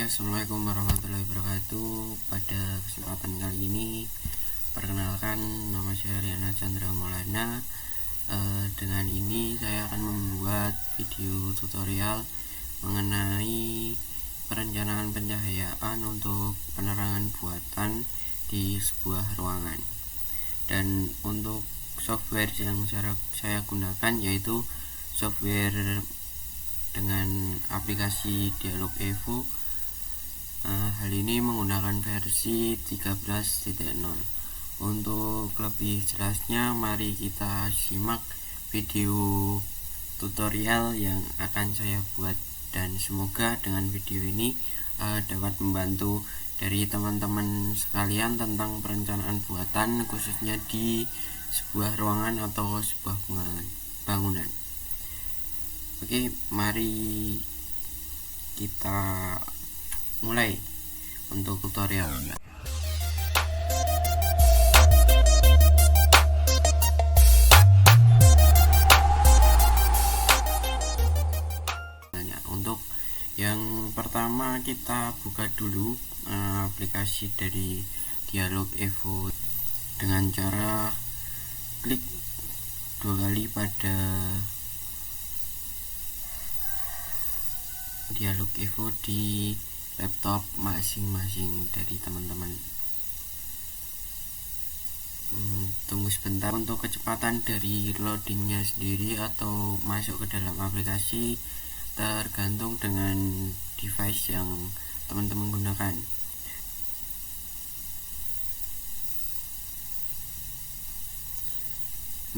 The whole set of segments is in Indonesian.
Assalamualaikum warahmatullahi wabarakatuh. Pada kesempatan kali ini, perkenalkan, nama saya Riana Chandra Maulana. Dengan ini saya akan membuat video tutorial mengenai perencanaan pencahayaan untuk penerangan buatan di sebuah ruangan. Dan untuk software yang saya gunakan yaitu software dengan aplikasi Dialog Evo. Hal ini menggunakan versi 13.0. Untuk lebih jelasnya, mari kita simak video tutorial yang akan saya buat, dan semoga dengan video ini dapat membantu dari teman-teman sekalian tentang perencanaan buatan, khususnya di sebuah ruangan atau sebuah bangunan. Oke, mari kita mulai untuk tutorial. Untuk yang pertama, kita buka dulu aplikasi dari Dialog Evo dengan cara klik 2 kali pada Dialog Evo di laptop masing-masing dari teman-teman. Tunggu sebentar. Untuk kecepatan dari loadingnya sendiri atau masuk ke dalam aplikasi tergantung dengan device yang teman-teman gunakan.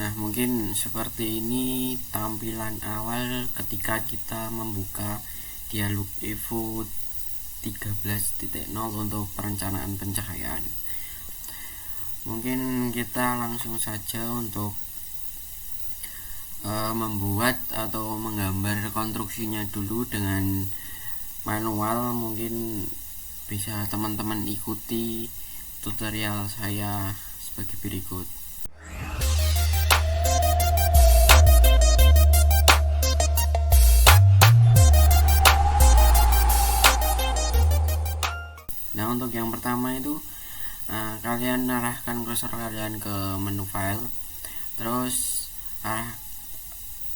Nah, mungkin seperti ini tampilan awal ketika kita membuka Dialog Evo 13.0 untuk perencanaan pencahayaan. Mungkin kita langsung saja untuk membuat atau menggambar konstruksinya dulu dengan manual. Mungkin bisa teman-teman ikuti tutorial saya sebagai berikut. Nah, untuk yang pertama itu kalian arahkan cursor kalian ke menu file, terus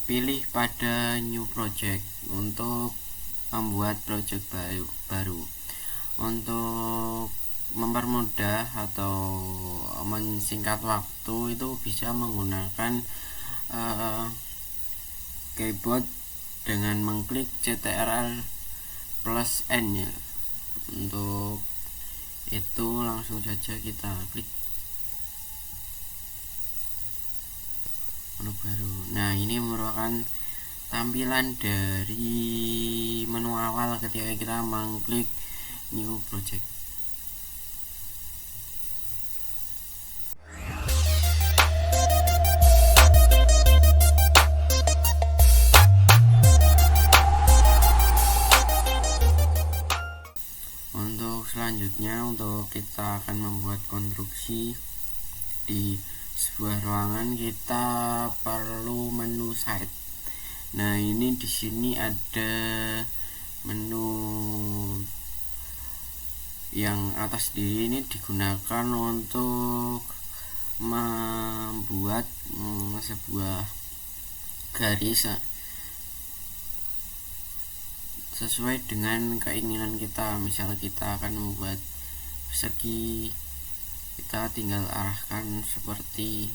pilih pada new project untuk membuat project baru. Untuk mempermudah atau mensingkat waktu itu bisa menggunakan keyboard dengan mengklik Ctrl+N ya. Untuk itu langsung saja kita klik menu baru. Nah, ini merupakan tampilan dari menu awal ketika kita mengklik new project. Selanjutnya, untuk kita akan membuat konstruksi di sebuah ruangan, kita perlu menu site. Nah, ini di sini ada menu yang atas sendiri, ini digunakan untuk membuat sebuah garis sesuai dengan keinginan kita. Misal kita akan membuat persegi, kita tinggal arahkan seperti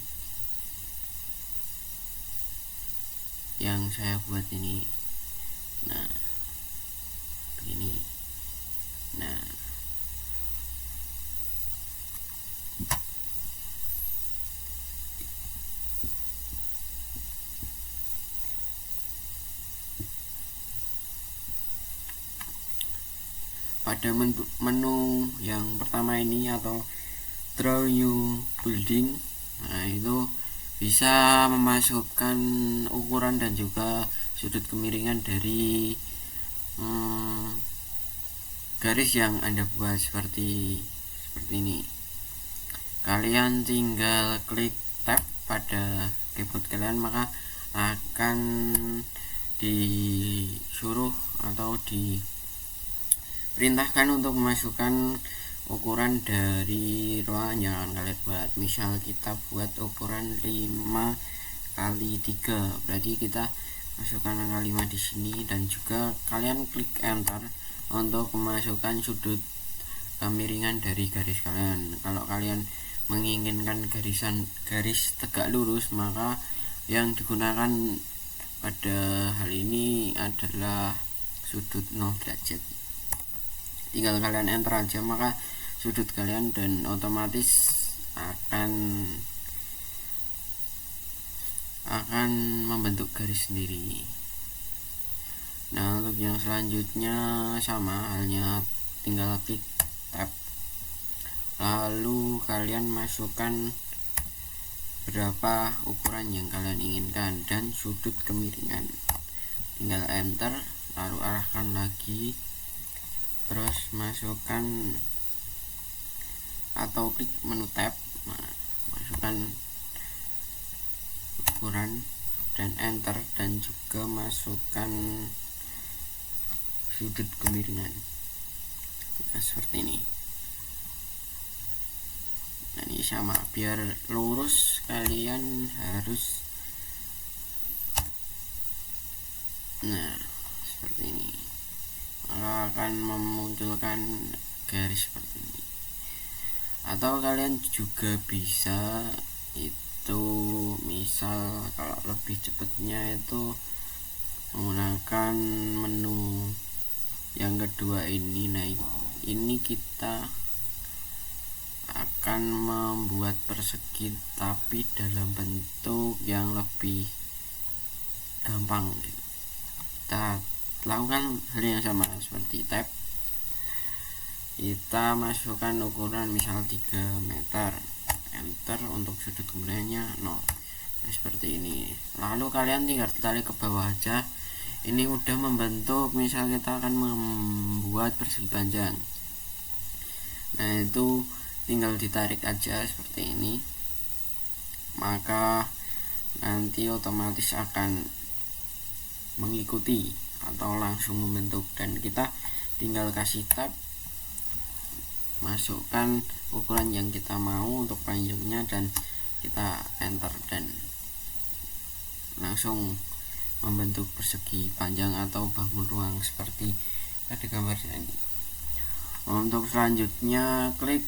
yang saya buat ini. Nah, begini. Nah, pada menu yang pertama ini atau draw new building, nah itu bisa memasukkan ukuran dan juga sudut kemiringan dari garis yang Anda buat seperti ini. Kalian tinggal klik tab pada keyboard kalian, maka akan disuruh atau di perintahkan untuk memasukkan ukuran dari ruangan yang akan kalian buat. Misal kita buat ukuran 5 kali 3, berarti kita masukkan angka 5 di sini, dan juga kalian klik enter untuk memasukkan sudut kemiringan dari garis kalian. Kalau kalian menginginkan garis tegak lurus, maka yang digunakan pada hal ini adalah sudut 0 derajat. Tinggal kalian enter aja, maka sudut kalian dan otomatis akan membentuk garis sendiri. Nah, untuk yang selanjutnya sama halnya, tinggal klik tab, lalu kalian masukkan berapa ukuran yang kalian inginkan dan sudut kemiringan. Tinggal enter, lalu arahkan lagi, terus masukkan atau klik menu tab, masukkan ukuran dan enter, dan juga masukkan sudut kemiringan. Nah, seperti ini. Nah, ini sama, biar lurus kalian harus, nah seperti ini, maka akan memunculkan garis seperti ini. Atau kalian juga bisa itu, misal kalau lebih cepatnya itu menggunakan menu yang kedua ini. Nah, ini kita akan membuat persegi tapi dalam bentuk yang lebih gampang. Kita lakukan hal yang sama seperti tab, kita masukkan ukuran misal 3 meter, enter, untuk sudut kemiringannya 0. Nah, seperti ini. Lalu kalian tinggal tarik ke bawah aja. Ini udah membentuk, misal kita akan membuat persegi panjang. Nah, itu tinggal ditarik aja seperti ini, maka nanti otomatis akan mengikuti atau langsung membentuk, dan kita tinggal kasih tab, masukkan ukuran yang kita mau untuk panjangnya, dan kita enter, dan langsung membentuk persegi panjang atau bangun ruang seperti ada gambarnya ini. Untuk selanjutnya klik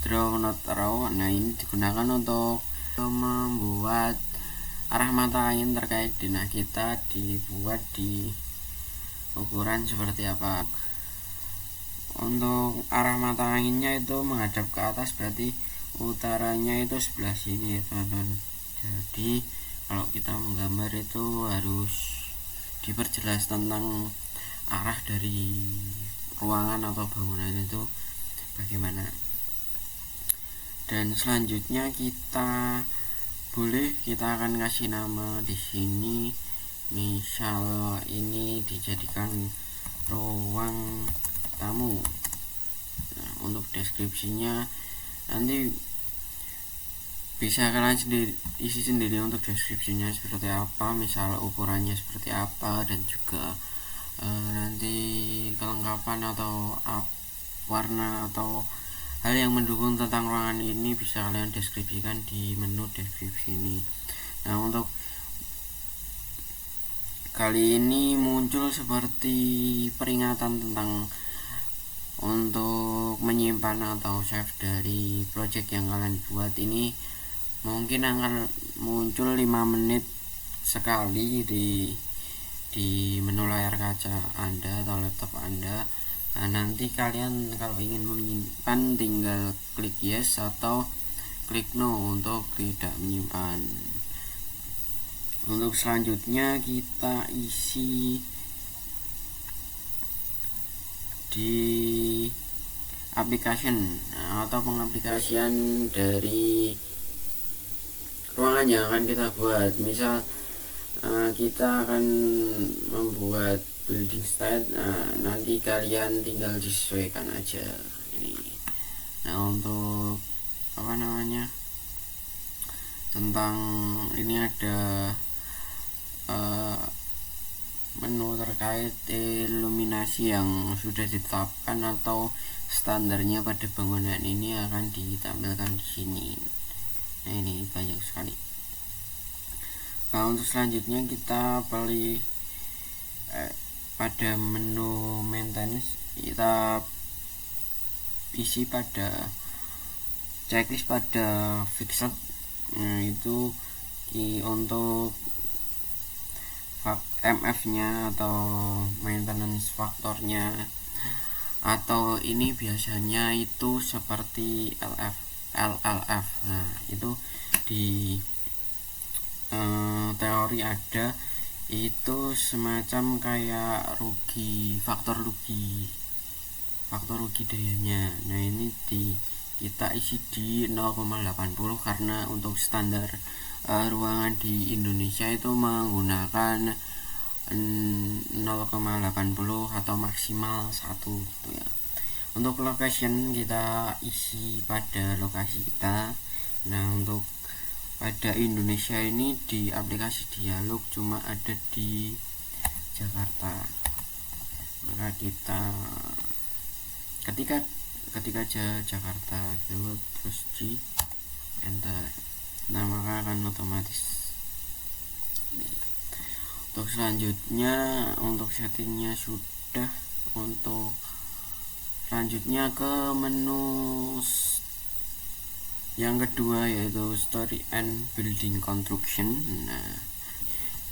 draw not arrow. Nah, ini digunakan untuk membuat arah mata angin terkait denah kita dibuat di ukuran seperti apa. Untuk arah mata anginnya itu menghadap ke atas, berarti utaranya itu sebelah sini ya teman-teman. Jadi kalau kita menggambar itu harus diperjelas tentang arah dari ruangan atau bangunan itu bagaimana. Dan selanjutnya kita akan kasih nama di sini, misal ini dijadikan ruang tamu. Nah, untuk deskripsinya nanti bisa kalian isi sendiri untuk deskripsinya seperti apa, misal ukurannya seperti apa, dan juga nanti kelengkapan atau warna atau hal yang mendukung tentang ruangan ini bisa kalian deskripsikan di menu deskripsi ini. Nah, untuk kali ini muncul seperti peringatan tentang untuk menyimpan atau save dari project yang kalian buat ini. Mungkin akan muncul 5 menit sekali di menu layar kaca Anda atau laptop Anda. Nah, nanti kalian kalau ingin menyimpan tinggal klik yes atau klik no untuk tidak menyimpan. Untuk selanjutnya kita isi di application atau pengaplikasian dari ruangan yang akan kita buat. Misal kita akan membuat building state, nanti kalian tinggal disesuaikan aja ini. Nah, untuk tentang ini ada menu terkait iluminasi yang sudah ditetapkan atau standarnya pada bangunan ini akan ditampilkan di sini. Nah, ini banyak sekali. Nah, untuk selanjutnya kita pilih pada menu maintenance, kita isi pada checklist pada fixed. Nah, itu untuk MF nya atau maintenance faktornya, atau ini biasanya itu seperti LLF. Nah, itu di teori ada itu semacam kayak faktor rugi dayanya. Nah, ini kita isi di 0,80 karena untuk standar ruangan di Indonesia itu menggunakan 0,80 atau maksimal 1 gitu ya. Untuk location kita isi pada lokasi kita. Nah, untuk pada Indonesia ini di aplikasi Dialog cuma ada di Jakarta. Maka kita ketika aja Jakarta gitu, terus di enter. Nah, maka akan otomatis. Untuk selanjutnya, untuk settingnya sudah. Untuk selanjutnya ke menu yang kedua, yaitu Story and Building Construction. Nah,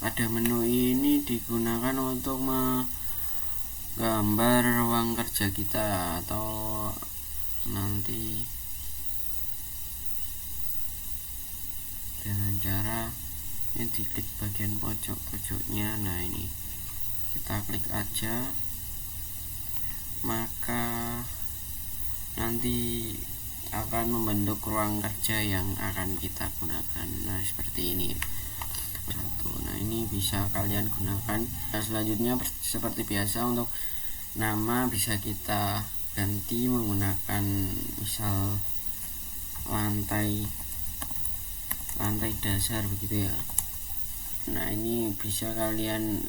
pada menu ini digunakan untuk menggambar ruang kerja kita, atau nanti dengan cara ini diklik bagian pojoknya. Nah, ini kita klik aja, maka nanti akan membentuk ruang kerja yang akan kita gunakan. Nah, seperti ini. Nah, ini bisa kalian gunakan. Nah, selanjutnya seperti biasa, untuk nama bisa kita ganti menggunakan misal lantai dasar begitu ya. Nah, ini bisa kalian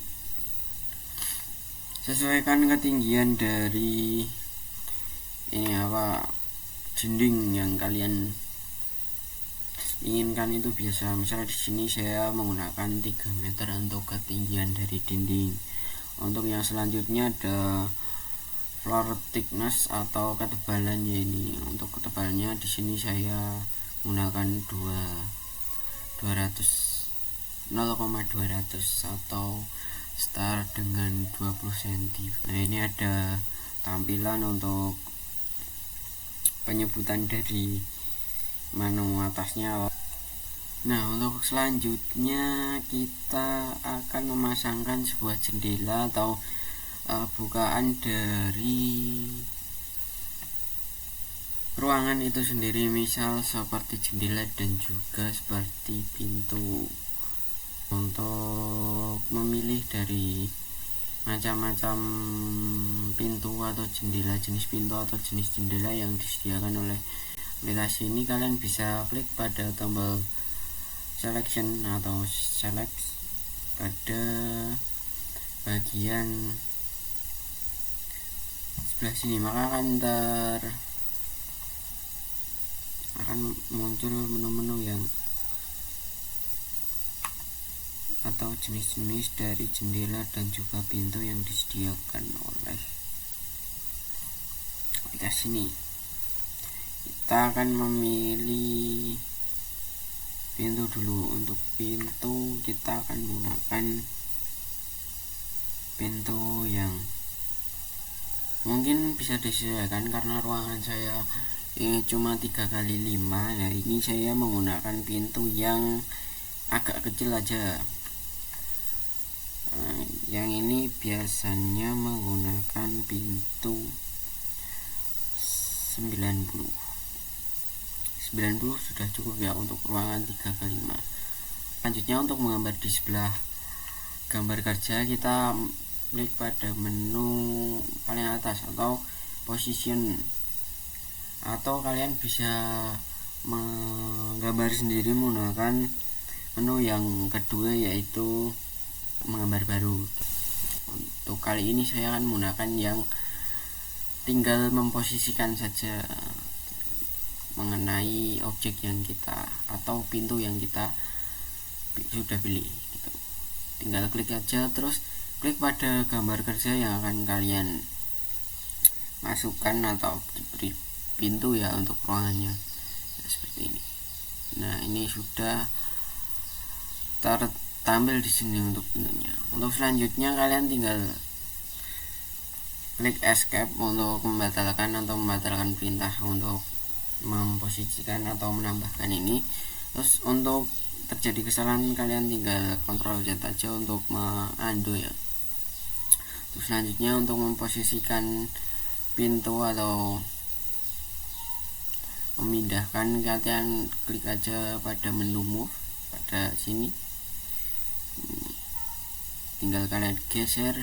sesuaikan ketinggian dari dinding yang kalian inginkan. Itu biasa, misalnya di sini saya menggunakan 3 meter untuk ketinggian dari dinding. Untuk yang selanjutnya ada floor thickness atau ketebalannya. Ini untuk ketebalnya di sini saya menggunakan 0,200 atau start dengan 20 cm. Nah, ini ada tampilan untuk penyebutan dari menu atasnya. Nah, untuk selanjutnya kita akan memasangkan sebuah jendela atau bukaan dari ruangan itu sendiri, misal seperti jendela dan juga seperti pintu. Untuk memilih dari macam-macam pintu atau jendela, jenis pintu atau jenis jendela yang disediakan oleh aplikasi ini, kalian bisa klik pada tombol selection atau select pada bagian sebelah sini, maka akan muncul menu-menu yang atau jenis-jenis dari jendela dan juga pintu yang disediakan oleh aplikasi ini. Kita akan memilih pintu dulu. Untuk pintu kita akan menggunakan pintu yang mungkin bisa disesuaikan karena ruangan saya ini cuma 3x5. Nah, ini saya menggunakan pintu yang agak kecil aja. Nah, yang ini biasanya menggunakan pintu 90 sudah cukup ya untuk ruangan 3x5. Selanjutnya, untuk menggambar di sebelah gambar kerja, kita klik pada menu paling atas atau position, atau kalian bisa menggambar sendiri menggunakan menu yang kedua, yaitu menggambar baru. Untuk kali ini saya akan menggunakan yang tinggal memposisikan saja mengenai objek yang kita atau pintu yang kita sudah pilih gitu. Tinggal klik aja, terus klik pada gambar kerja yang akan kalian masukkan atau diberi pintu ya untuk ruangannya. Nah, seperti ini. Nah, ini sudah tertampil di sini untuk pintunya. Untuk selanjutnya kalian tinggal klik escape untuk membatalkan perintah untuk memposisikan atau menambahkan ini. Terus untuk terjadi kesalahan kalian tinggal Ctrl Z aja untuk undo ya. Terus selanjutnya untuk memposisikan pintu atau memindahkan, kalian klik aja pada menu move pada sini, tinggal kalian geser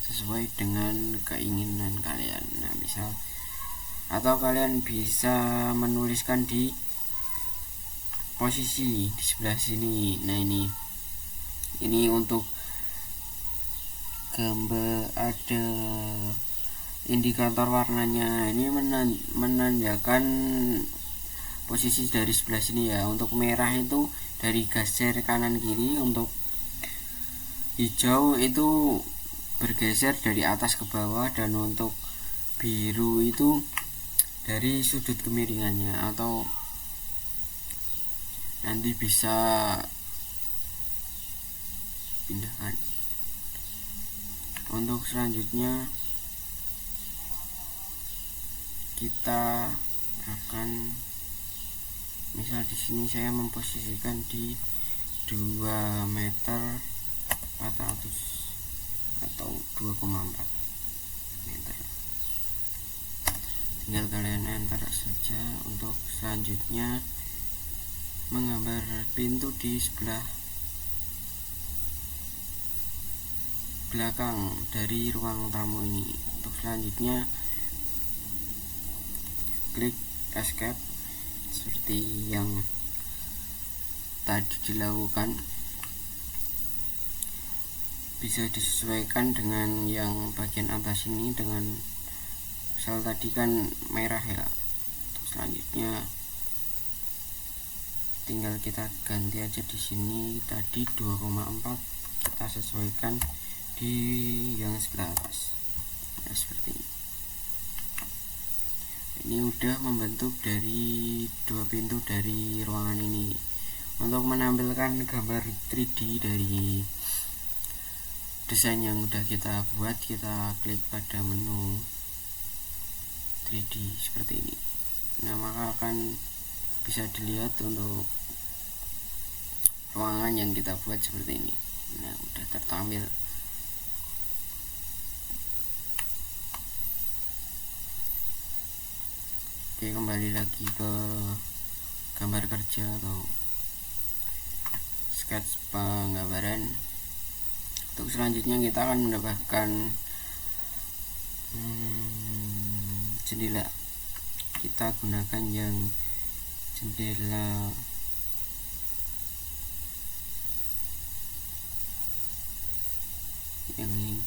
sesuai dengan keinginan kalian. Nah, misal atau kalian bisa menuliskan di posisi di sebelah sini. Nah, ini untuk gambar ada indikator warnanya, ini menandakan posisi dari sebelah sini ya. Untuk merah itu dari geser kanan kiri, untuk hijau itu bergeser dari atas ke bawah, dan untuk biru itu dari sudut kemiringannya, atau nanti bisa pindahkan. Untuk selanjutnya kita akan misal di sini saya memposisikan di 2 meter 400 atau 2,4 meter. Tinggal kalian enter saja. Untuk selanjutnya menggambar pintu di sebelah belakang dari ruang tamu ini. Untuk selanjutnya klik escape seperti yang tadi dilakukan. Bisa disesuaikan dengan yang bagian atas ini, dengan misal tadi kan merah ya. Selanjutnya tinggal kita ganti aja di sini, tadi 2,4 kita sesuaikan di yang sebelah atas. Nah, seperti ini. Ini udah membentuk dari 2 pintu dari ruangan ini. Untuk menampilkan gambar 3D dari desain yang udah kita buat, kita klik pada menu 3D seperti ini. Nah, maka akan bisa dilihat untuk ruangan yang kita buat seperti ini. Nah, udah tertampil. Oke, kembali lagi ke gambar kerja atau sketch penggambaran. Untuk selanjutnya kita akan mendapatkan jendela. Kita gunakan yang jendela yang ini.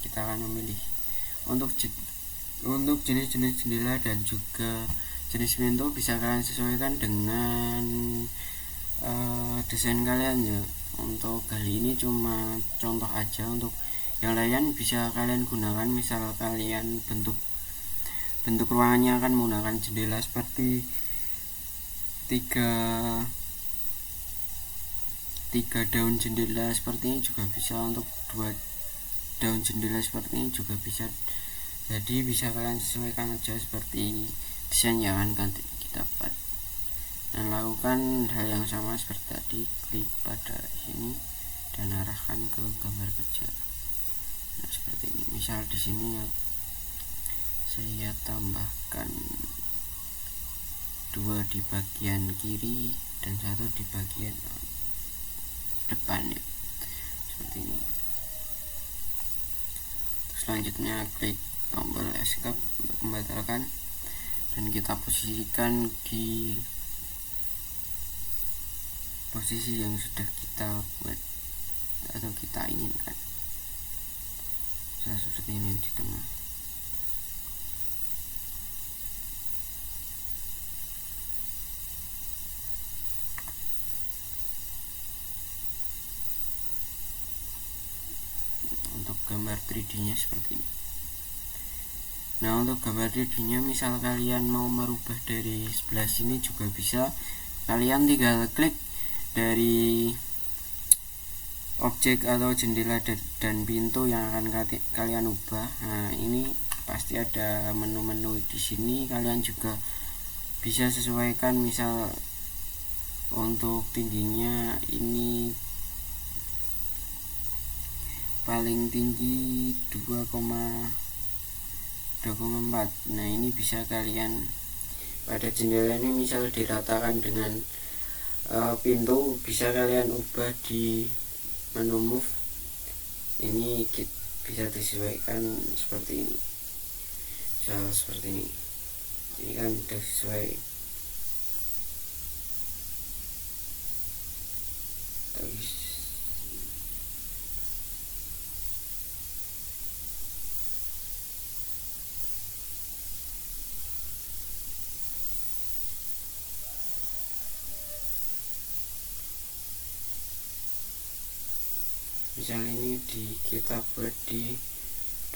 Kita akan memilih untuk jenis-jenis jendela dan juga jenis pintu bisa kalian sesuaikan dengan desain kalian ya. Untuk kali ini cuma contoh aja, untuk yang lain bisa kalian gunakan. Misal kalian bentuk ruangannya akan menggunakan jendela seperti tiga daun jendela seperti ini juga bisa, untuk 2 daun jendela seperti ini juga bisa. Jadi bisa kalian sesuaikan aja seperti desain yang akan kita buat, dan lakukan hal yang sama seperti tadi. Klik pada sini dan arahkan ke gambar kerja. Nah, seperti ini. Misal di sini saya tambahkan 2 di bagian kiri dan 1 di bagian depan ya. Seperti ini. Selanjutnya klik tombol escape untuk membatalkan, dan kita posisikan di posisi yang sudah kita buat. atau kita inginkan. Seperti ini di tengah. Untuk gambar 3D nya seperti ini. Nah, untuk gambar 3D nya misal kalian mau merubah dari sebelah sini juga bisa. Kalian tinggal klik dari objek atau jendela dan pintu yang akan kalian ubah. Nah, ini pasti ada menu-menu di sini. Kalian juga bisa sesuaikan, misal untuk tingginya ini paling tinggi 2,4. Nah, ini bisa kalian pada jendela ini misal diratakan dengan pintu, bisa kalian ubah di menu move. Ini bisa disesuaikan seperti ini, seperti ini. Ini kan sudah sesuai. Misal ini kita buat di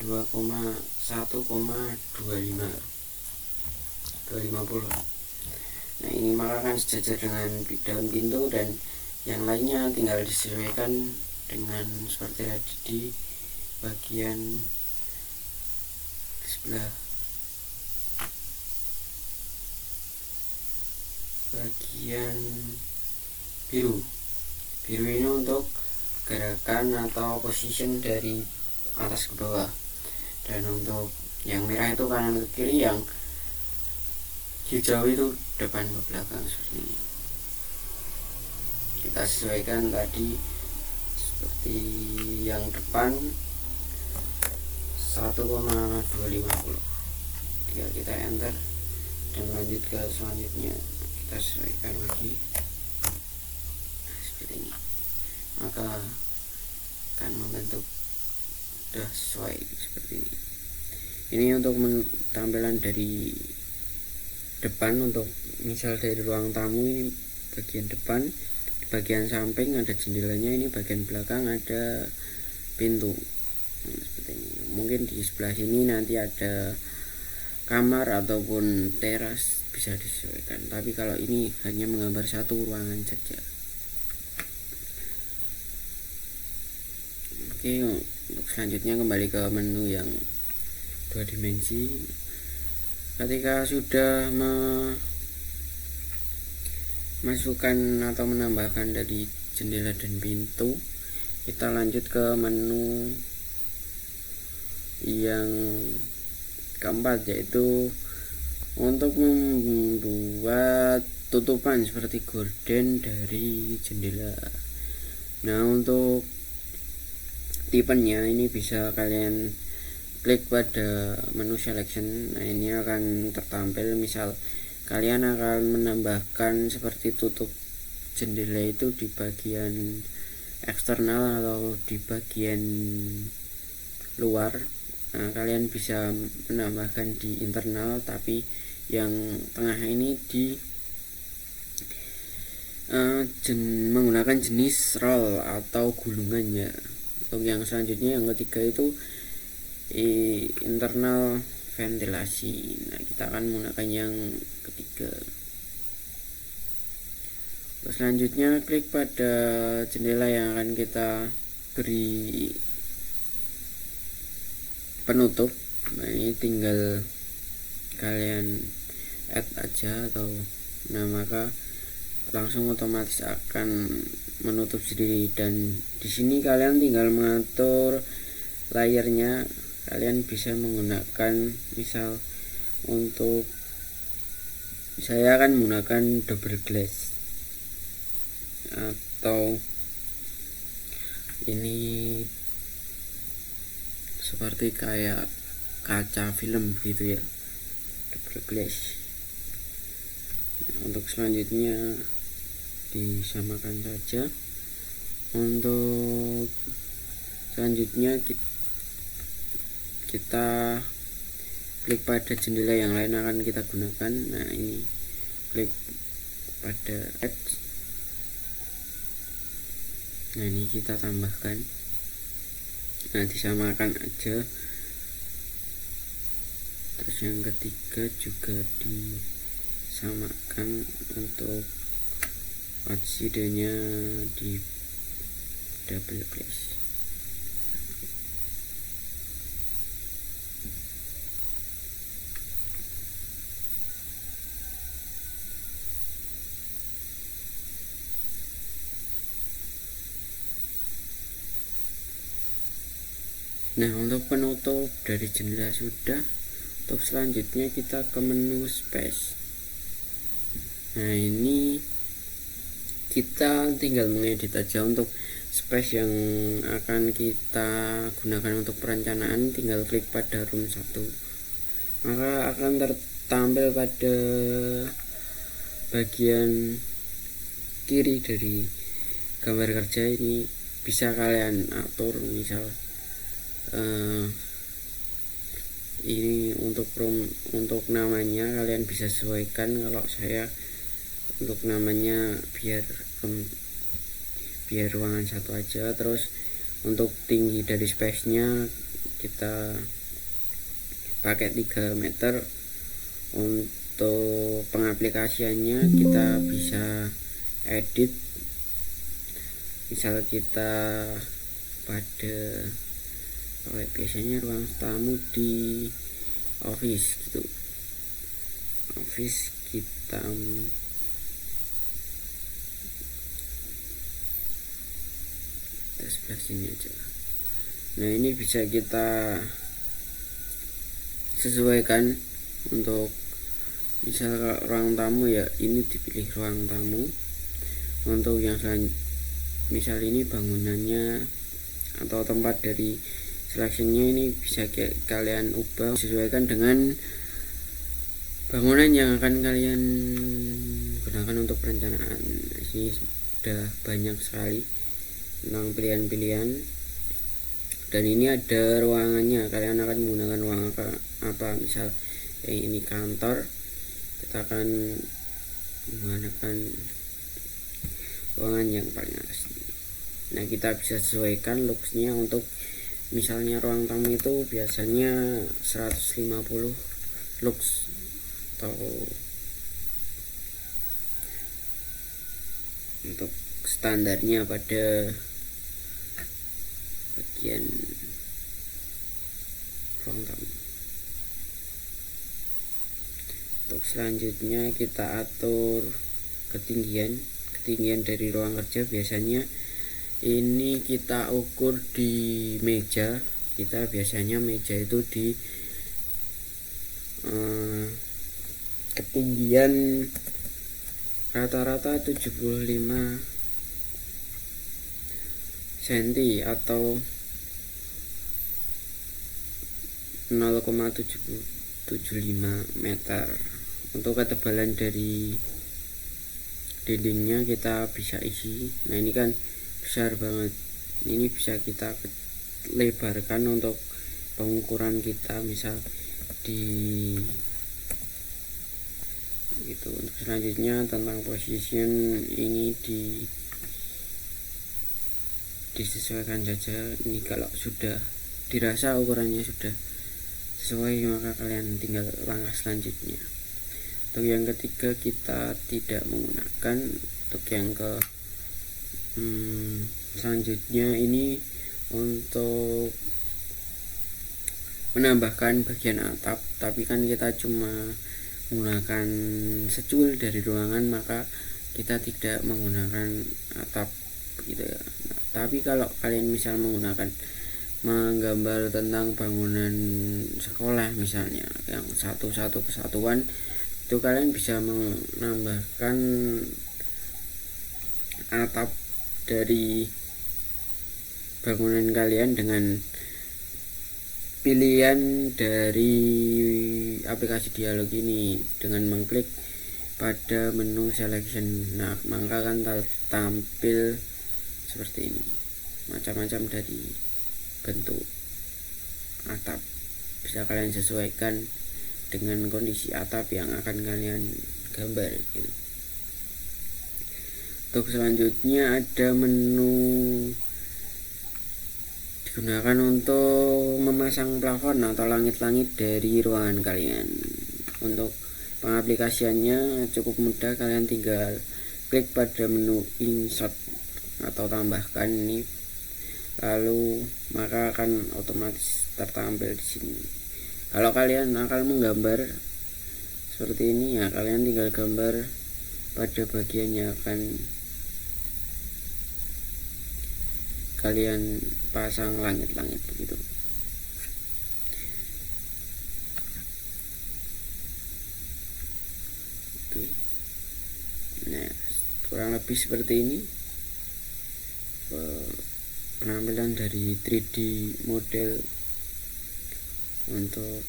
2,1,250. Nah, ini maka akan sejajar dengan daun pintu, dan yang lainnya tinggal disesuaikan dengan seperti tadi di bagian sebelah bagian biru ini untuk gerakan atau position dari atas ke bawah, dan untuk yang merah itu kanan ke kiri, yang hijau itu depan ke belakang. Seperti ini kita sesuaikan tadi. Seperti yang depan 1,250, tinggal kita enter dan lanjut ke selanjutnya. Kita sesuaikan lagi seperti ini, maka akan membentuk sudah sesuai seperti ini. Ini untuk tampilan dari depan. Untuk misal dari ruang tamu, ini bagian depan, di bagian samping ada jendelanya, ini bagian belakang ada pintu. Seperti ini. Mungkin di sebelah sini nanti ada kamar ataupun teras, bisa disesuaikan. Tapi kalau ini hanya menggambar satu ruangan saja. Oke, untuk selanjutnya kembali ke menu yang 2 dimensi. Ketika sudah memasukkan atau menambahkan dari jendela dan pintu, kita lanjut ke menu yang keempat, yaitu untuk membuat tutupan seperti gorden dari jendela. Nah, untuk tipenya ini bisa kalian klik pada menu selection. Nah, ini akan tertampil. Misal kalian akan menambahkan seperti tutup jendela itu di bagian eksternal atau di bagian luar. Nah, kalian bisa menambahkan di internal, tapi yang tengah ini di menggunakan jenis roll atau gulungan ya. Untuk yang selanjutnya, yang ketiga itu internal ventilasi. Nah, kita akan menggunakan yang ketiga. Terus selanjutnya klik pada jendela yang akan kita beri penutup. Nah, ini tinggal kalian add aja atau maka langsung otomatis akan menutup sendiri. Dan di sini kalian tinggal mengatur layarnya. Kalian bisa menggunakan, misal untuk saya akan menggunakan double glass, atau ini seperti kayak kaca film gitu ya, double glass. Nah, untuk selanjutnya disamakan saja Untuk selanjutnya kita klik pada jendela yang lain akan kita gunakan. Nah, ini klik pada add. Nah, ini kita tambahkan. Nah, disamakan aja. Terus yang ketiga juga disamakan untuk outsidenya di double place. Nah, untuk penutup dari jendela sudah. Untuk selanjutnya kita ke menu space. Nah, ini kita tinggal mengedit aja untuk space yang akan kita gunakan untuk perencanaan. Tinggal klik pada room 1, maka akan tertampil pada bagian kiri dari gambar kerja. Ini bisa kalian atur, misal ini untuk room, untuk namanya kalian bisa sesuaikan. Kalau saya untuk namanya biar ruangan 1 aja. Terus untuk tinggi dari space nya kita pakai 3 meter. Untuk pengaplikasiannya kita bisa edit, misal kita pada biasanya ruang tamu di office gitu. Office kita sebelah sini aja. Nah, ini bisa kita sesuaikan. Untuk misal ruang tamu ya ini dipilih ruang tamu. Untuk yang misal ini bangunannya atau tempat dari seleksinya ini bisa kalian ubah sesuaikan dengan bangunan yang akan kalian gunakan untuk perencanaan. Ini sudah banyak sekali tentang pilihan-pilihan, dan ini ada ruangannya. Kalian akan menggunakan ruang apa, misal ini kantor, kita akan menggunakan ruangan yang paling atas. Nah, kita bisa sesuaikan looksnya. Untuk misalnya ruang tamu itu biasanya 150 lux atau untuk standarnya pada bagian ruang tamu. Untuk selanjutnya kita atur ketinggian dari ruang kerja. Biasanya ini kita ukur di meja. Kita biasanya meja itu di ketinggian rata-rata 75 cm atau 0,75 meter. Untuk ketebalan dari dindingnya kita bisa isi. Nah, ini kan besar banget. Ini bisa kita lebarkan untuk pengukuran kita, misal di gitu. Untuk selanjutnya tentang position ini disesuaikan saja. Ini kalau sudah dirasa ukurannya sudah sesuai, maka kalian tinggal langkah selanjutnya. Untuk yang ketiga kita tidak menggunakan. Untuk yang ke selanjutnya ini untuk menambahkan bagian atap, tapi kan kita cuma menggunakan secul dari ruangan, maka kita tidak menggunakan atap gitu ya. Nah, tapi kalau kalian misal menggambar tentang bangunan sekolah misalnya yang satu kesatuan, itu kalian bisa menambahkan atap dari bangunan kalian dengan pilihan dari aplikasi dialog ini dengan mengklik pada menu selection. Nah, maka akan tampil seperti ini, macam-macam dari bentuk atap. Bisa kalian sesuaikan dengan kondisi atap yang akan kalian gambar gitu. Untuk selanjutnya ada menu digunakan untuk memasang plafon atau langit-langit dari ruangan kalian. Untuk pengaplikasiannya cukup mudah, kalian tinggal klik pada menu insert atau tambahkan ini, lalu maka akan otomatis tertampil di sini. Kalau kalian akan menggambar seperti ini ya, kalian tinggal gambar pada bagian yang akan kalian pasang langit-langit begitu. Oke. Nah, kurang lebih seperti ini penampilan dari 3D model untuk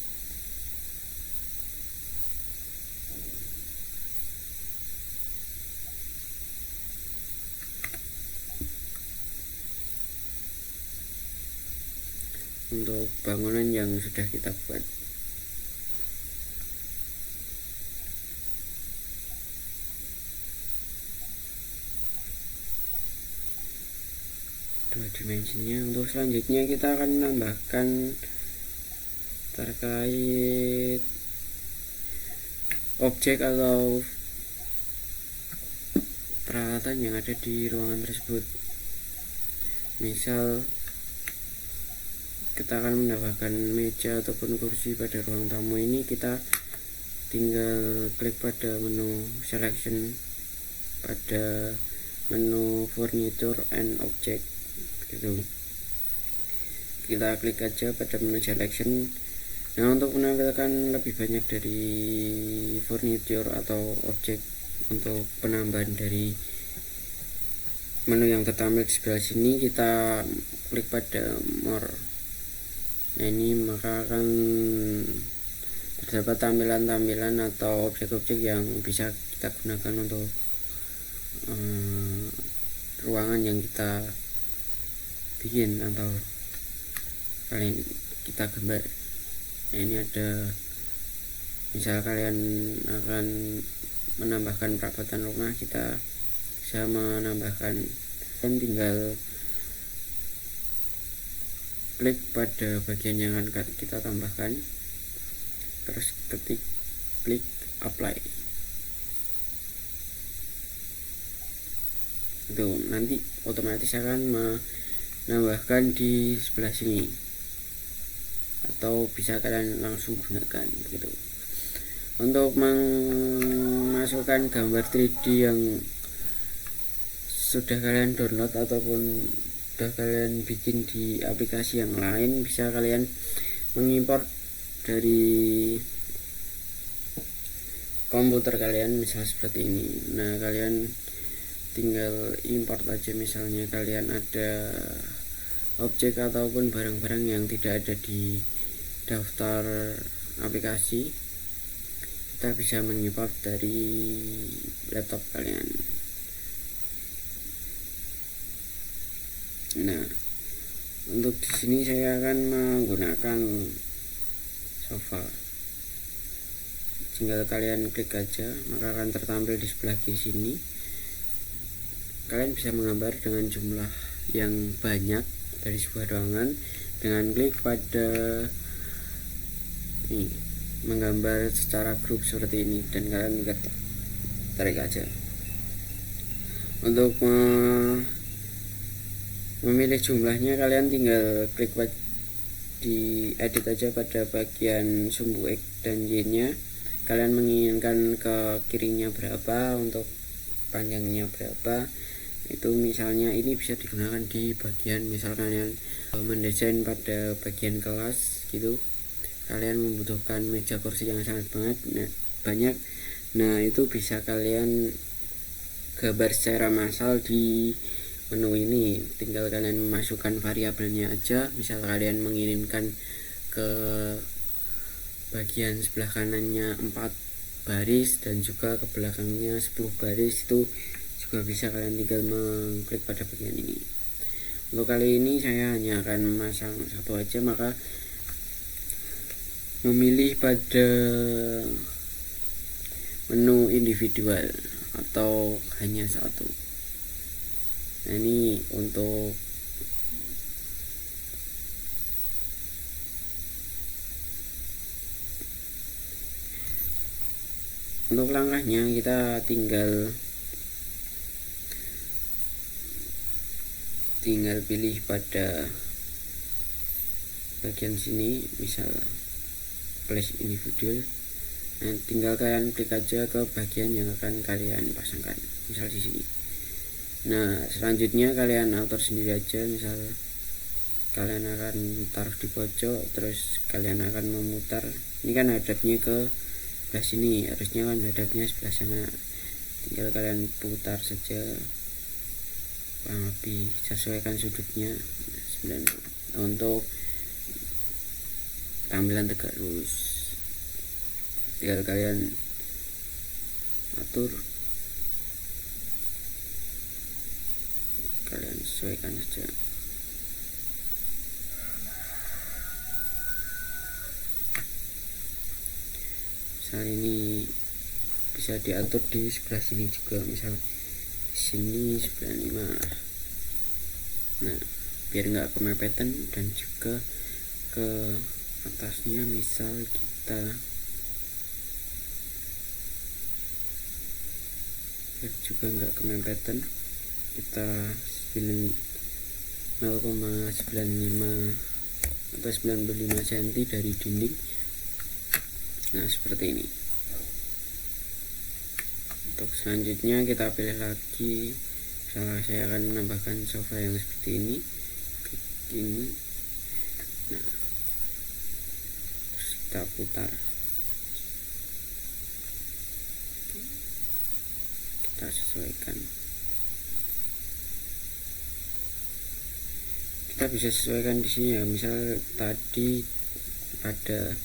bangunan yang sudah kita buat. Dua dimensinya. Untuk selanjutnya kita akan menambahkan terkait objek atau peralatan yang ada di ruangan tersebut. Misal kita akan menambahkan meja ataupun kursi pada ruang tamu ini, kita tinggal klik pada menu selection pada menu furniture and object gitu. Kita klik aja pada menu selection. Nah, untuk menampilkan lebih banyak dari furniture atau objek, untuk penambahan dari menu yang tertampil di sebelah sini, kita klik pada more. Nah, ini maka akan terdapat tampilan-tampilan atau objek-objek yang bisa kita gunakan untuk ruangan yang kita bikin atau kalian kita gambar. Nah, ini ada, misal kalian akan menambahkan perawatan rumah, kita bisa menambahkan, dan tinggal klik pada bagian yang akan kita tambahkan, terus klik apply. Itu nanti otomatis akan menambahkan di sebelah sini, atau bisa kalian langsung gunakan gitu. Untuk memasukkan gambar 3D yang sudah kalian download ataupun sudah kalian bikin di aplikasi yang lain, bisa kalian mengimport dari komputer kalian, misal seperti ini. Nah, kalian tinggal import aja. Misalnya kalian ada objek ataupun barang-barang yang tidak ada di daftar aplikasi, kita bisa mengimport dari laptop kalian. Nah, untuk di sini saya akan menggunakan sofa. Tinggal kalian klik aja, maka akan tertampil di sebelah kiri sini. Kalian bisa menggambar dengan jumlah yang banyak dari sebuah ruangan dengan klik pada ini, menggambar secara grup seperti ini, dan kalian tinggal tarik aja. Untuk memilih jumlahnya, kalian tinggal klik di edit aja pada bagian sumbu X dan Y nya. Kalian menginginkan ke kirinya berapa, untuk panjangnya berapa. Itu misalnya ini bisa digunakan di bagian, misal kalian mendesain pada bagian kelas gitu, kalian membutuhkan meja kursi yang sangat banyak. Nah, itu bisa kalian gambar secara massal di menu ini. Tinggal kalian memasukkan variabelnya aja. Misal kalian mengirimkan ke bagian sebelah kanannya 4 baris dan juga ke belakangnya 10 baris, itu juga bisa. Kalian tinggal mengklik pada bagian ini. Untuk kali ini saya hanya akan memasang satu aja, maka memilih pada menu individual atau hanya satu. Nah, ini untuk langkahnya kita tinggal pilih pada bagian sini, misal place individual. Nah, tinggal kalian klik aja ke bagian yang akan kalian pasangkan, misal di sini. Nah, selanjutnya kalian atur sendiri aja, misal kalian akan taruh di pojok, terus kalian akan memutar. Ini kan hadapnya ke sebelah sini, harusnya kan hadapnya sebelah sana. Tinggal kalian putar saja, kurang lebih sesuaikan sudutnya 90. Untuk tampilan tegak lurus, tinggal kalian atur, kalian sesuaikan saja. Misal ini bisa diatur di sebelah sini juga, misal di sini 95. Nah, biar nggak kemepetan, dan juga ke atasnya misal kita biar juga nggak kemepetan, kita 0,95 atau 95 cm dari dinding. Nah, seperti ini. Untuk selanjutnya kita pilih lagi, misalnya saya akan menambahkan sofa yang seperti ini, klik ini. Nah, terus kita putar, kita sesuaikan. Kita bisa sesuaikan di sini ya, misal tadi pada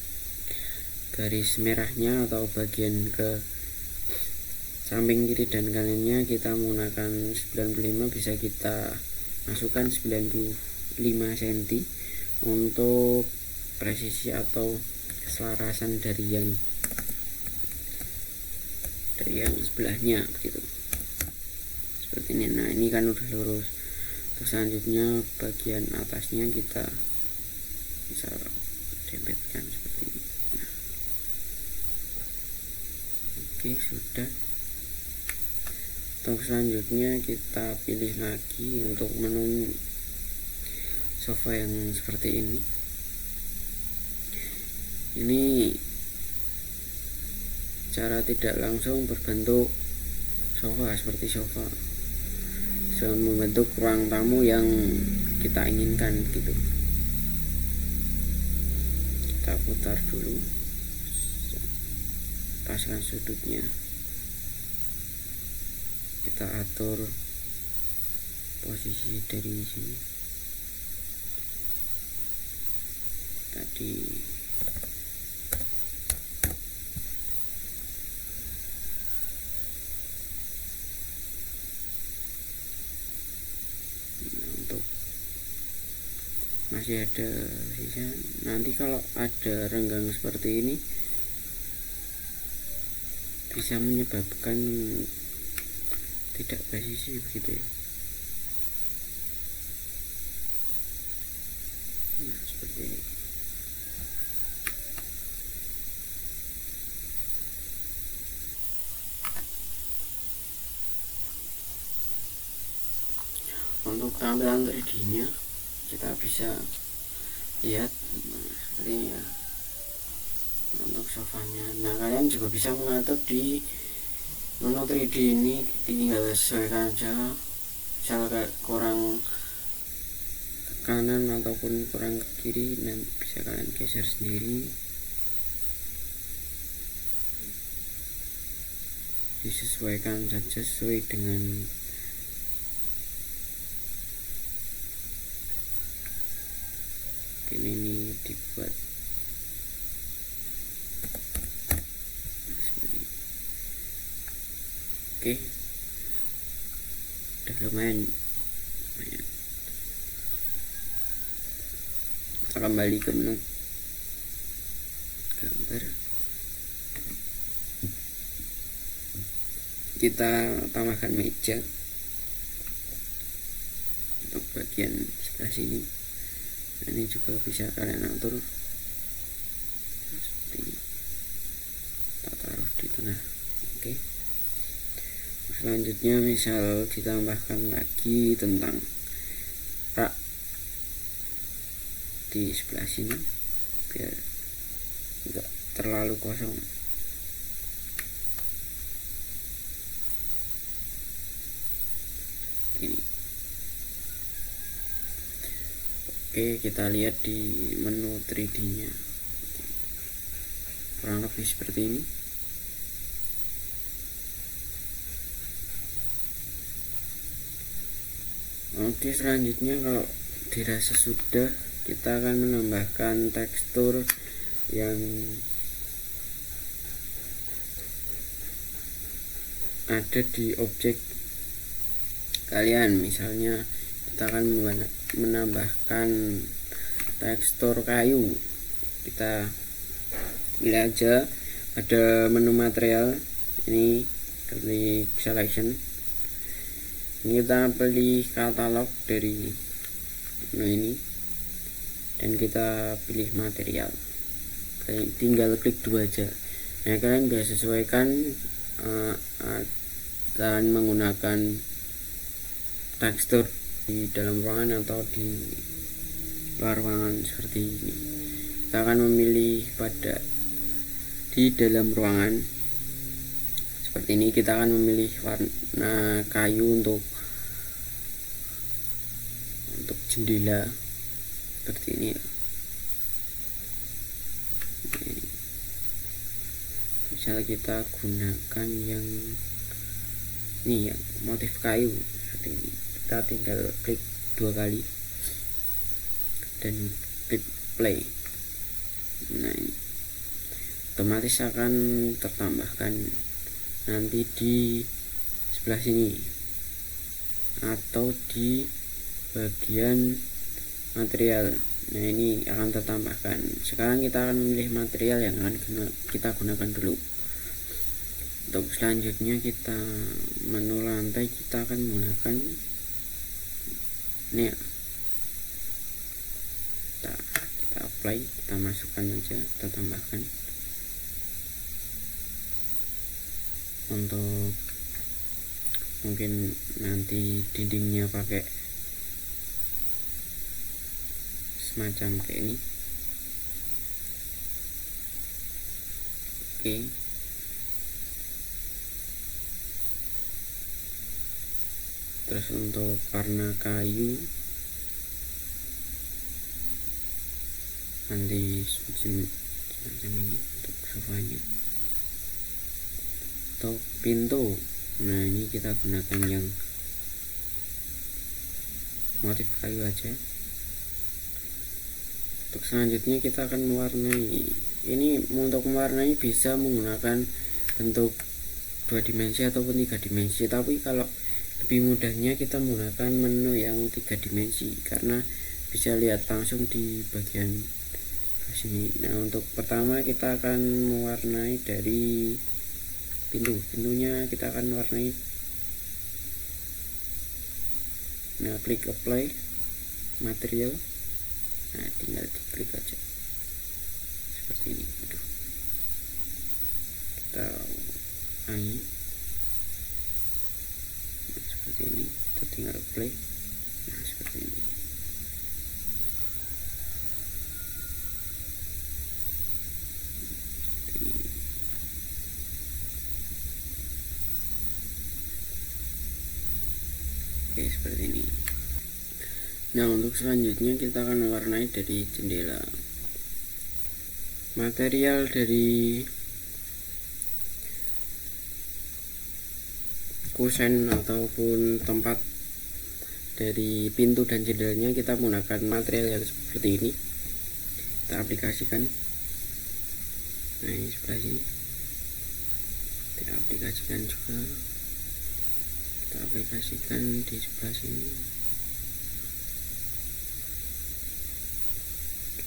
garis merahnya atau bagian ke samping kiri dan kanannya kita menggunakan 95, bisa kita masukkan 95 cm untuk presisi atau keselarasan dari yang sebelahnya, begitu. Seperti ini. Nah, ini kan udah lurus. Terus selanjutnya bagian atasnya kita bisa dempetkan seperti ini. Nah, oke, sudah. Untuk selanjutnya kita pilih lagi untuk menu sofa yang seperti ini. Ini cara tidak langsung berbentuk sofa, seperti sofa, membentuk ruang tamu yang kita inginkan, gitu. Kita putar dulu, paskan sudutnya, kita atur posisi dari sini tadi. Masih ada sisa. Nanti kalau ada renggang seperti ini bisa menyebabkan tidak presisi, begitu ya. Nah, seperti ini. Untuk tampilan 3D nya kita bisa lihat, nah, ini ya untuk sofanya. Nah, kalian juga bisa mengatur di menu 3D ini, tinggal sesuaikan aja. Misal kurang ke kanan ataupun kurang ke kiri, dan bisa kalian geser sendiri, disesuaikan saja sesuai dengan ini dibuat seperti ini. Oke, udah lumayan. kita kembali ke menu gambar, kita tambahkan meja untuk bagian sebelah sini. Nah, ini juga bisa kalian atur seperti ini, kita taruh di tengah. Oke. Selanjutnya misal ditambahkan lagi tentang rak di sebelah sini biar enggak terlalu kosong. Ini. Oke, kita lihat di menu 3D-nya. Kurang lebih seperti ini. Oke, selanjutnya kalau dirasa sudah, kita akan menambahkan tekstur yang ada di objek kalian. Misalnya kita akan menambahkan tekstur kayu. Kita pilih aja, ada menu material, ini klik selection, ini kita pilih katalog dari menu ini dan kita pilih material. Tinggal klik dua aja. Nah, kalian bisa sesuaikan dan menggunakan tekstur di dalam ruangan atau di luar ruangan seperti ini. Kita akan memilih pada di dalam ruangan seperti ini. Kita akan memilih warna kayu untuk jendela seperti ini. Misalnya kita gunakan yang ini, yang motif kayu seperti ini. Kita tinggal klik dua kali dan klik play. Nah, ini otomatis akan tertambahkan nanti di sebelah sini atau di bagian material. Nah, ini akan tertambahkan. Sekarang kita akan memilih material yang akan kita gunakan dulu. Untuk selanjutnya kita menu lantai, kita akan menggunakan ini ya. Kita apply, kita masukkan aja, kita tambahkan. Untuk mungkin nanti dindingnya pakai semacam kayak ini. Oke. Terus untuk warna kayu nanti semacam ini untuk sofanya. Atau pintu, nah ini kita gunakan yang motif kayu aja. Untuk selanjutnya kita akan mewarnai. Ini untuk mewarnai bisa menggunakan bentuk 2 dimensi ataupun 3 dimensi, tapi kalau lebih mudahnya kita menggunakan menu yang 3 dimensi karena bisa lihat langsung di bagian sini. Nah, untuk pertama kita akan mewarnai dari pintunya kita akan warnai. Nah, klik apply material. Nah, tinggal diklik aja seperti ini. Aduh, kita angin. Nah, seperti ini, kita tinggal play. Nah, seperti ini. Oke, seperti ini. Nah, untuk selanjutnya kita akan mewarnai dari jendela. Material dari kusen ataupun tempat dari pintu dan jendelanya kita menggunakan material yang seperti ini. Kita aplikasikan. Nah, ini sebelah sini kita aplikasikan juga. Kita aplikasikan di sebelah sini.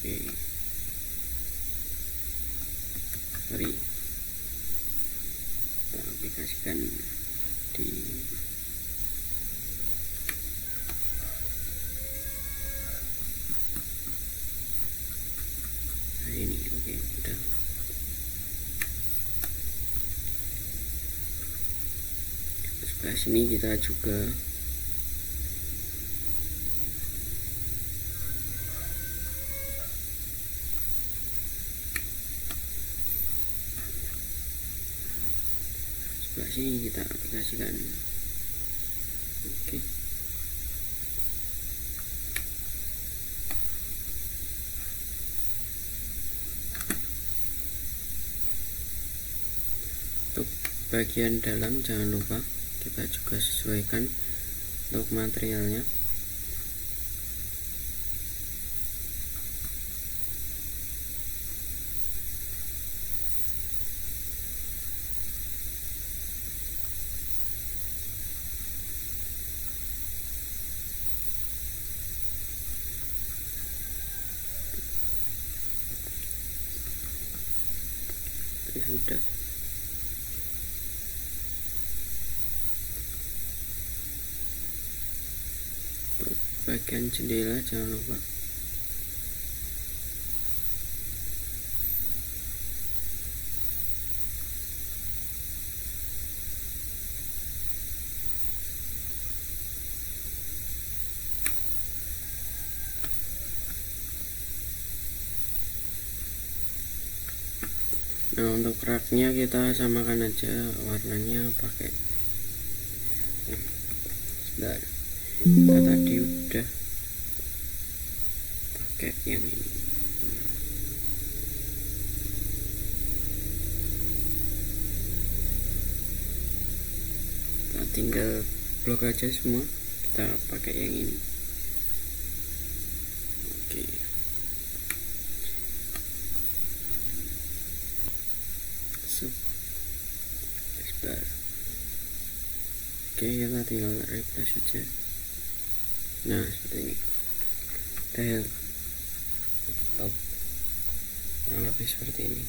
Oke, sorry, kita aplikasikan di hari ini. Oke, udah. Sebelah sini kita juga sebelah sini kita aplikasikan. Oke, untuk bagian dalam jangan lupa kita juga sesuaikan untuk materialnya. Sudah. Untuk bagian jendela jangan lupa nah untuk raknya kita samakan aja warnanya pakai sebentar, kita tadi udah pakai yang ini. Kita tinggal blok aja semua, kita pakai yang ini. Oke, sebentar. Oke, kita tinggal refresh saja. Nah, seperti ini. Udah, kurang lebih seperti ini.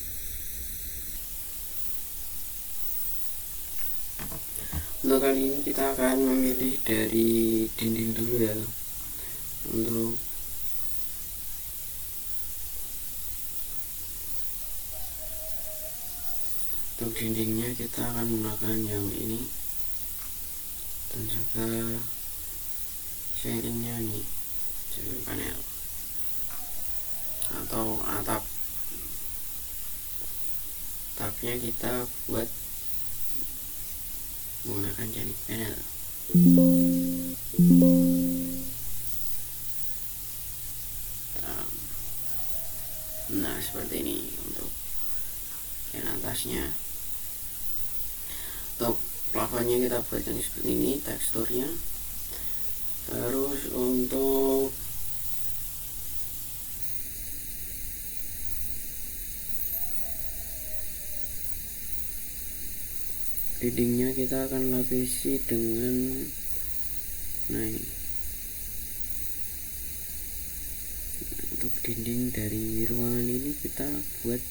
Untuk kali ini kita akan memilih dari dinding dulu ya. Untuk dindingnya kita akan menggunakan yang ini, dan juga ceilingnya ini, ceiling panel atau atapnya kita buat menggunakan ceiling panel. Nah, seperti ini untuk yang atasnya. Untuk plafonnya kita buatkan seperti ini teksturnya. Terus untuk dindingnya kita akan lapisi dengan ini. Untuk dinding dari ruangan ini kita buat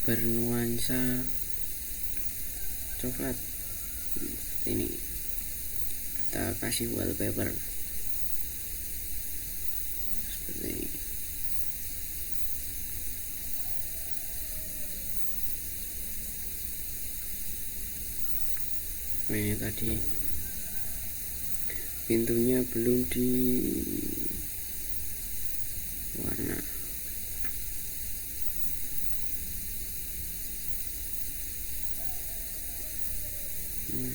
bernuansa coklat seperti ini. Kita kasih wallpaper seperti ini. Ini tadi pintunya belum di warna.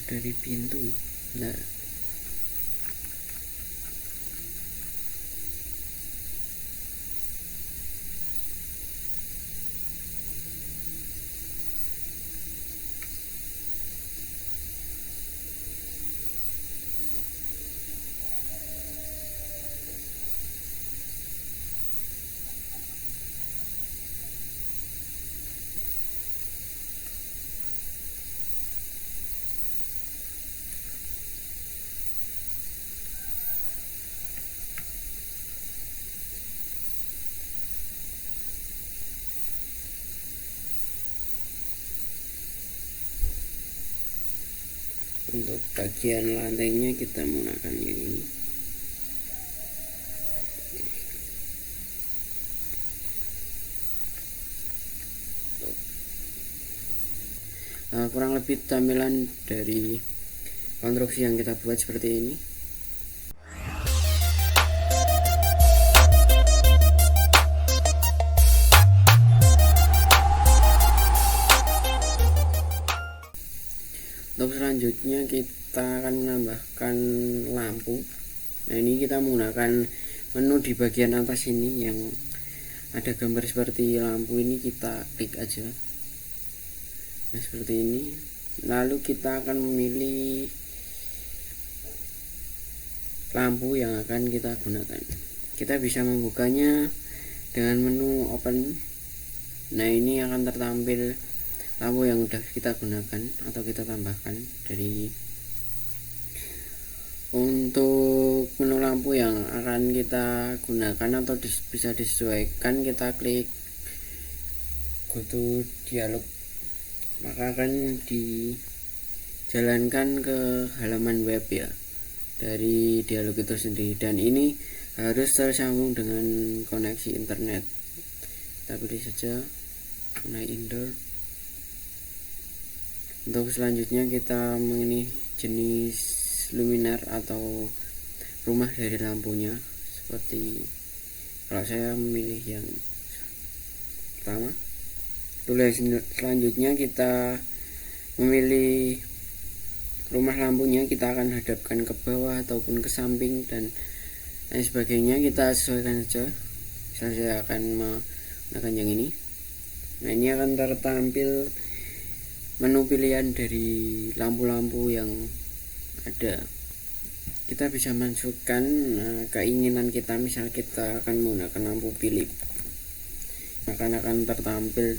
Dari pintu, nah Untuk bagian lantainya kita menggunakan yang ini. Kurang lebih tampilan dari konstruksi yang kita buat seperti ini. Untuk selanjutnya kita akan menambahkan lampu. Nah, ini kita menggunakan menu di bagian atas ini yang ada gambar seperti lampu ini, kita klik aja. Nah, seperti ini. Lalu kita akan memilih lampu yang akan kita gunakan. Kita bisa membukanya dengan menu open. Nah, ini akan tertampil lampu yang sudah kita gunakan atau kita tambahkan dari. Untuk menu lampu yang akan kita gunakan atau bisa disesuaikan, kita klik go to dialog, maka akan dijalankan ke halaman web ya dari dialog itu sendiri, dan ini harus tersambung dengan koneksi internet. Kita pilih saja Connect Indoor. Untuk selanjutnya kita memilih jenis luminaire atau rumah dari lampunya. Seperti kalau saya memilih yang pertama. Selanjutnya kita memilih rumah lampunya, kita akan hadapkan ke bawah ataupun ke samping dan lain sebagainya, kita sesuaikan saja. Misal saya akan menggunakan yang ini. Nah, ini akan tertampil menu pilihan dari lampu-lampu yang ada. Kita bisa masukkan keinginan kita, misal kita akan menggunakan lampu Philips, maka akan tertampil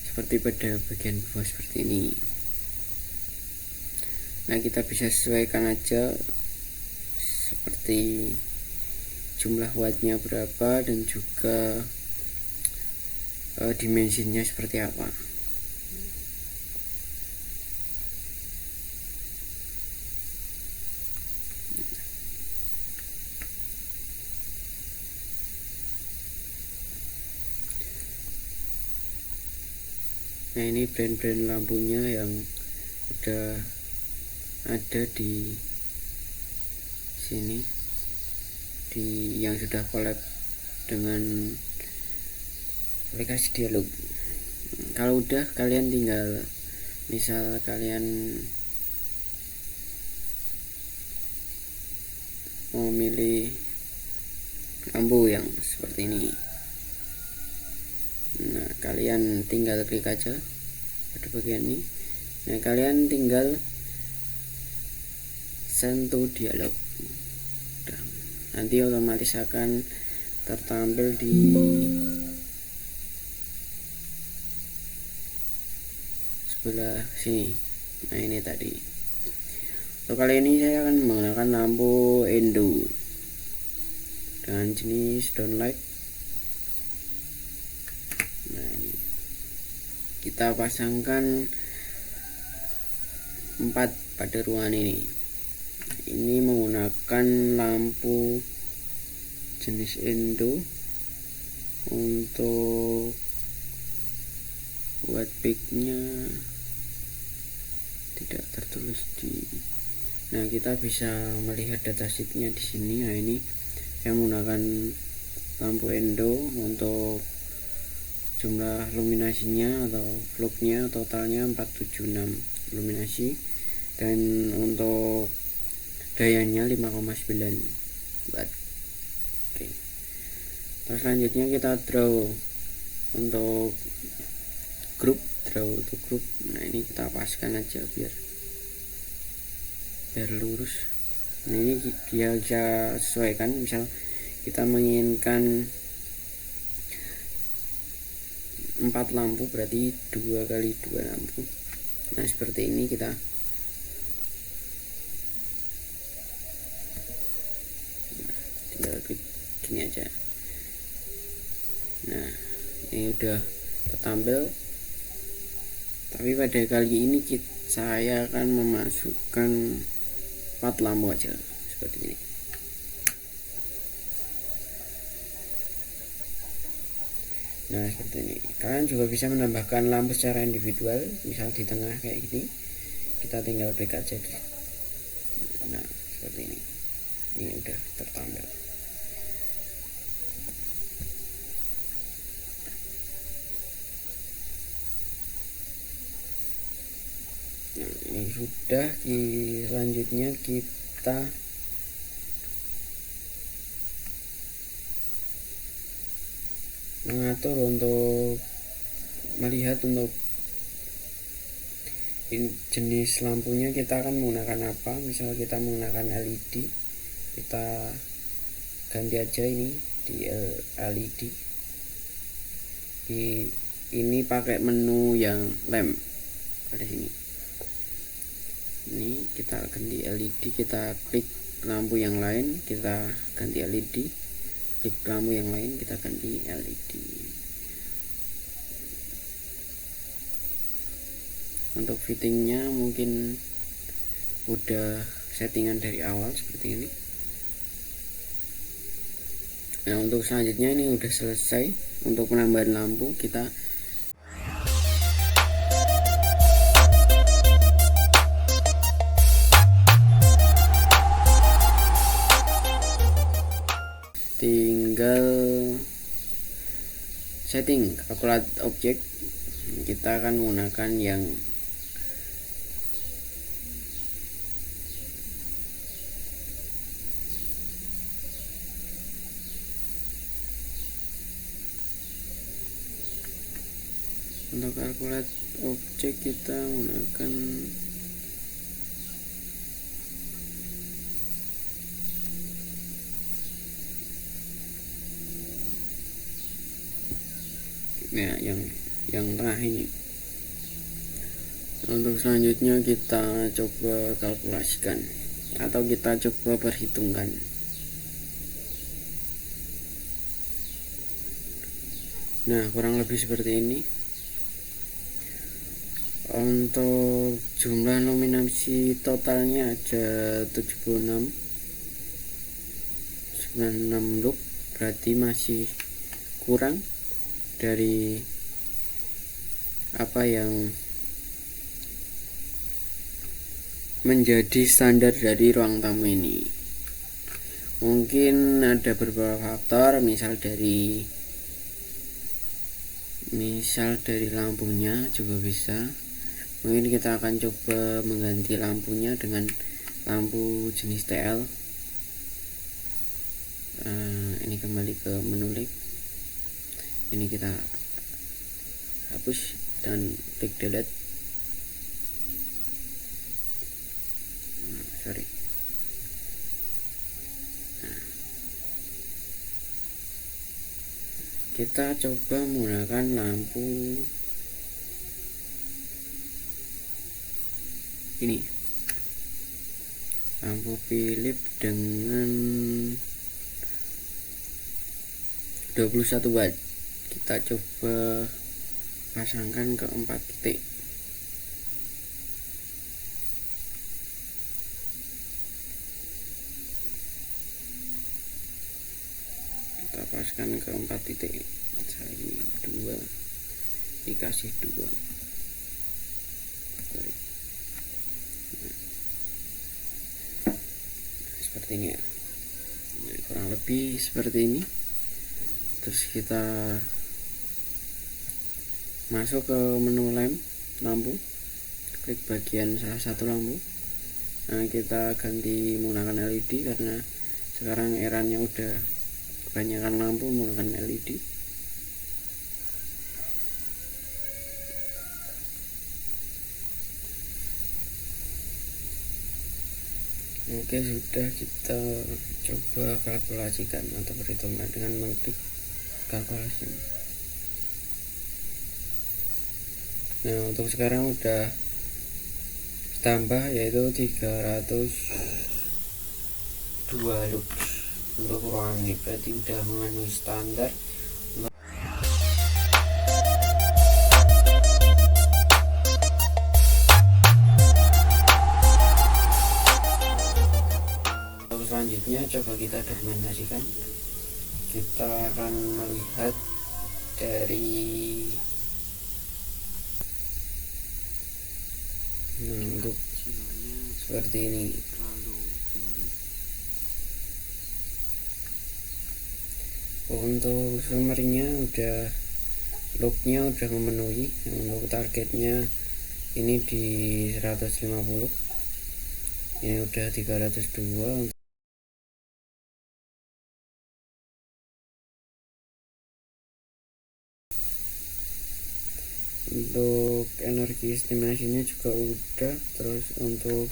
seperti pada bagian bawah seperti ini. Nah, kita bisa sesuaikan aja seperti jumlah wattnya berapa dan juga dimensinya seperti apa. Nah, ini brand-brand lampunya yang udah ada di sini, yang sudah collab dengan aplikasi dialog. Kalau udah, kalian tinggal, misal kalian mau milih lampu yang seperti ini, nah kalian tinggal klik aja pada bagian ini. Nah, kalian tinggal sentuh dialog, nanti otomatis akan tertampil di sebelah sini. Nah, ini tadi. Untuk kali ini saya akan menggunakan lampu Endo dengan jenis downlight. Nah, ini kita pasangkan 4 pada ruangan ini. Ini menggunakan lampu jenis Endo. Untuk watt peak-nya tidak tertulis di. Nah, kita bisa melihat datasheet-nya di sini. Nah, ini saya menggunakan lampu Endo. Untuk jumlah luminasinya atau vlognya totalnya 476 luminasi, dan untuk dayanya 5,9 watt. Oke. Terus selanjutnya kita draw untuk grup. Nah, ini kita paskan aja biar lurus. Nah, ini dia bisa sesuaikan, misal kita menginginkan 4 lampu, berarti 2 kali 2 lampu. Nah, seperti ini kita tinggal klik gini aja. Nah, ini udah tertampil, tapi pada kali ini saya akan memasukkan 4 lampu aja seperti ini. Nah seperti ini. Kalian juga bisa menambahkan lampu secara individual, misal di tengah kayak gini, kita tinggal klik aja. Nah seperti ini udah tertampil. Nah ini sudah. Selanjutnya kita mengatur untuk melihat untuk jenis lampunya kita akan menggunakan apa. Misal kita menggunakan LED, kita ganti aja ini di LED. Ini pakai menu yang lamp pada sini. Ini kita ganti LED, kita klik lampu yang lain, kita ganti LED, klik lampu yang lain, kita ganti LED. Untuk fittingnya mungkin udah settingan dari awal seperti ini. Nah untuk selanjutnya ini udah selesai. Untuk penambahan lampu kita tinggal setting calculate object. Kita akan menggunakan yang untuk calculate object kita menggunakan ya yang tengah ini. Untuk selanjutnya kita coba kalkulasikan atau kita coba perhitungkan. Nah kurang lebih seperti ini. Untuk jumlah nominasi totalnya ada 96 loop, berarti masih kurang dari apa yang menjadi standar dari ruang tamu ini. Mungkin ada beberapa faktor, misal dari lampunya juga bisa. Mungkin kita akan coba mengganti lampunya dengan lampu jenis TL. Ini kembali ke menu link. Ini kita hapus dan klik delete. Kita coba menggunakan lampu ini, lampu Philips dengan 21 watt. Kita coba pasangkan ke 4 titik. Kita paskan ke 4 titik. Misalnya ini 2, dikasih 2. Seperti ini ya. Nah, kurang lebih seperti ini. Terus kita masuk ke menu lampu, klik bagian salah satu lampu. Nah kita ganti menggunakan LED karena sekarang eranya udah kebanyakan lampu menggunakan LED. Oke, sudah. Kita coba kalkulasikan atau perhitungan dengan mengklik kalkulasi. Nah untuk sekarang udah tambah, yaitu 302 loop untuk ruangan ini, berarti udah memenuhi standar. kita akan melihat dari untuk seperti ini. Untuk summary-nya loopnya udah memenuhi. Untuk targetnya ini di 150, ini udah 302. Untuk energi estimasinya juga udah. Terus untuk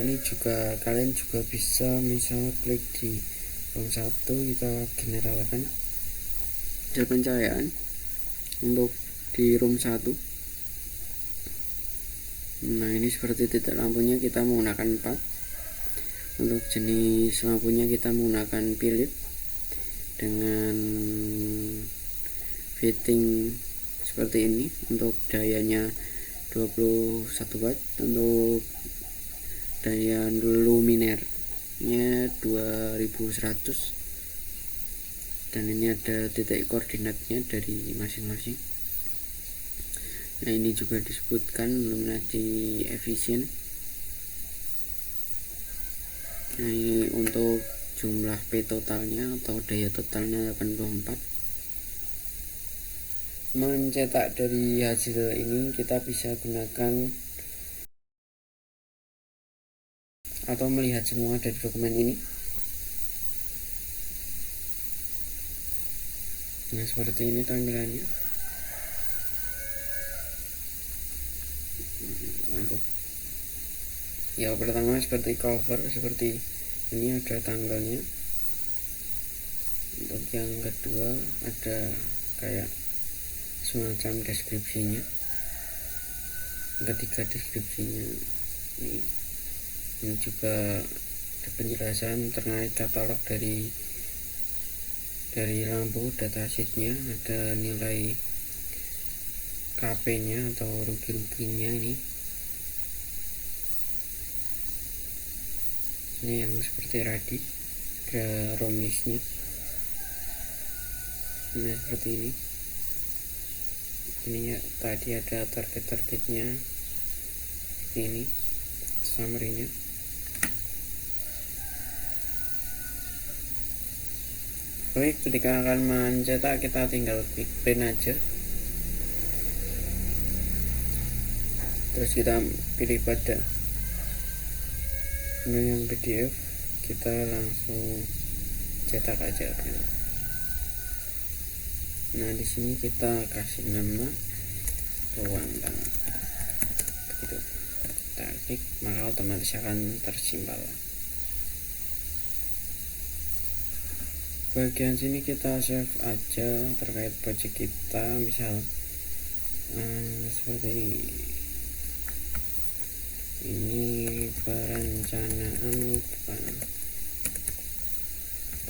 ini juga kalian juga bisa misal klik di room 1, kita generalkan hasil pencahayaan untuk di room 1. Nah, ini seperti titik lampunya kita menggunakan 4. Untuk jenis lampunya kita menggunakan Philips dengan fitting seperti ini. Untuk dayanya 21 watt, untuk daya luminernya 2100, dan ini ada titik koordinatnya dari masing-masing. Nah, ini juga disebutkan iluminasi efisien. Nah, ini untuk jumlah P totalnya atau daya totalnya 84. Mencetak dari hasil ini kita bisa gunakan atau melihat semua dari dokumen ini. Nah, seperti ini tampilannya. Untuk ya pertama seperti cover, seperti ini ada tanggalnya. Untuk yang kedua ada kayak semacam deskripsinya. Yang ketiga deskripsinya ini juga ada penjelasan terkait katalog dari lampu, datasheetnya, ada nilai KP nya atau rugi-ruginya. Ini yang seperti tadi ada romlisnya. Nah, seperti ini. Ini ya, tadi ada target-targetnya seperti ini summary-nya. Baik, ketika akan mencetak kita tinggal klik print aja, terus kita pilih pada menu yang PDF, kita langsung cetak aja gitu. Nah, di sini kita kasih nama ruang tamu gitu. Kita klik, maka otomatis akan tersimpal. Bagian sini kita save aja terkait project kita, misal seperti ini perencanaan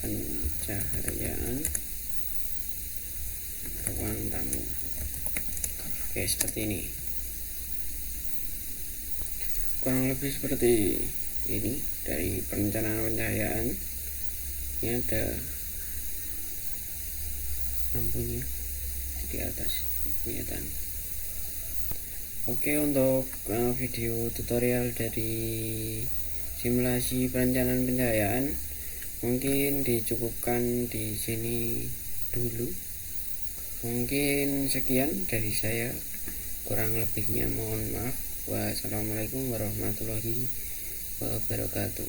pencahayaan ruang tamu. Oke, seperti ini, kurang lebih seperti ini dari perencanaan pencahayaan. Ini ada lampunya di atas kelihatan. Oke, untuk video tutorial dari simulasi perencanaan pencahayaan mungkin dicukupkan di sini dulu. Mungkin sekian dari saya, kurang lebihnya mohon maaf. Wassalamualaikum warahmatullahi wabarakatuh.